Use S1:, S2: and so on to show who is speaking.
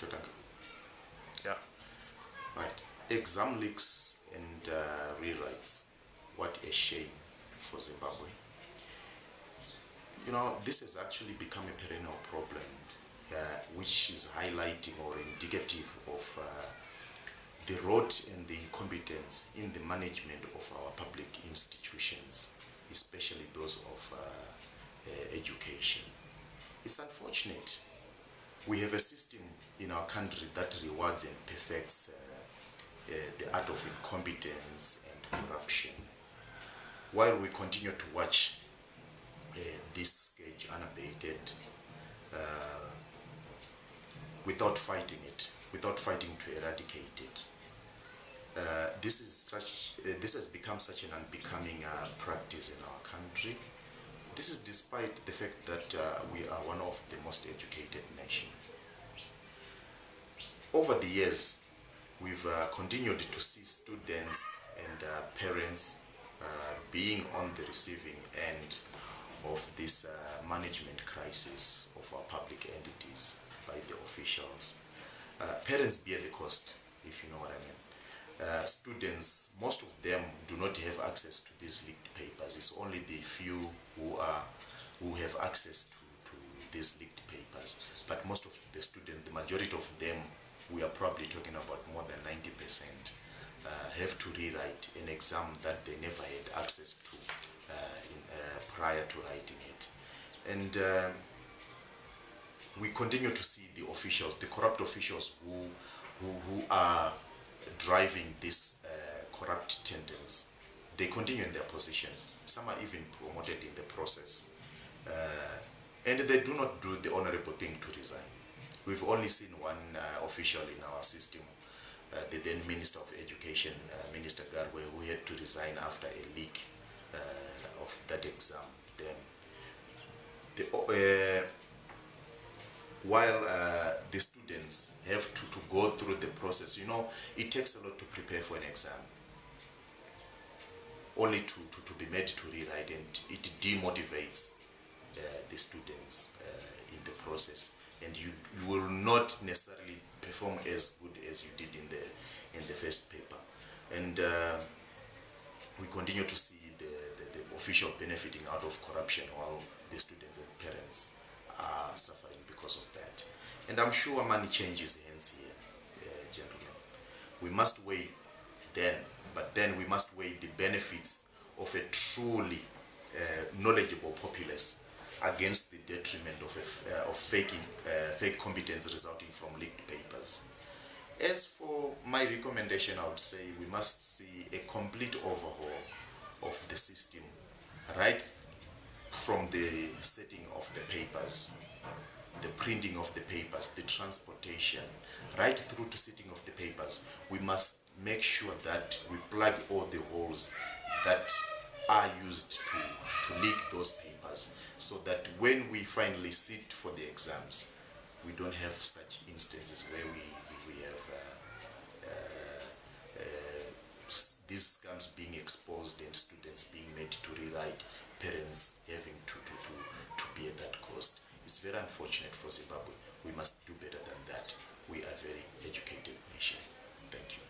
S1: Tatanka.
S2: Yeah.
S1: Right. Exam leaks and rewrites. What a shame for Zimbabwe. You know, this has actually become a perennial problem, which is highlighting or indicative of the rot and the incompetence in the management of our public institutions, especially those of education. It's unfortunate. We have a system in our country that rewards and perfects the art of incompetence and corruption, while we continue to watch this scourge unabated without fighting it, without fighting to eradicate it. This has become such an unbecoming practice in our country. This is despite the fact that we are one of the most educated nations. Over the years, we've continued to see students and parents being on the receiving end of this management crisis of our public entities by the officials. Parents bear the cost, if you know what I mean. Students, most of them do not have access to these leaked papers. It's only the few who have access to these leaked papers. But most of the students, the majority of them, we are probably talking about more than 90%, have to rewrite an exam that they never had access to prior to writing it. And we continue to see the officials, the corrupt officials who are driving this corrupt tendency. They continue in their positions. Some are even promoted in the process. And they do not do the honorable thing to resign. We've only seen one official in our system, the then Minister of Education, Minister Garwe, who had to resign after a leak of that exam. Then, while the students have to go through the process, you know, it takes a lot to prepare for an exam, only to be made to rewrite, and it demotivates the students in the process, and you will not necessarily perform as good as you did in the first paper. And we continue to see the official benefiting out of corruption, while the students and parents are suffering because of that. And I'm sure money changes hands here, gentlemen. We must weigh then we must weigh the benefits of a truly knowledgeable populace against the detriment of fake competence resulting from leaked papers. As for my recommendation, I would say we must see a complete overhaul of the system, right from the setting of the papers, the printing of the papers, the transportation, right through to setting of the papers. We must make sure that we plug all the holes that are used to leak those papers, so that when we finally sit for the exams, we don't have such instances where we have these scams being exposed and students being made to rewrite, parents having to bear that cost. It's very unfortunate for Zimbabwe. We must do better than that. We are a very educated nation. Thank you.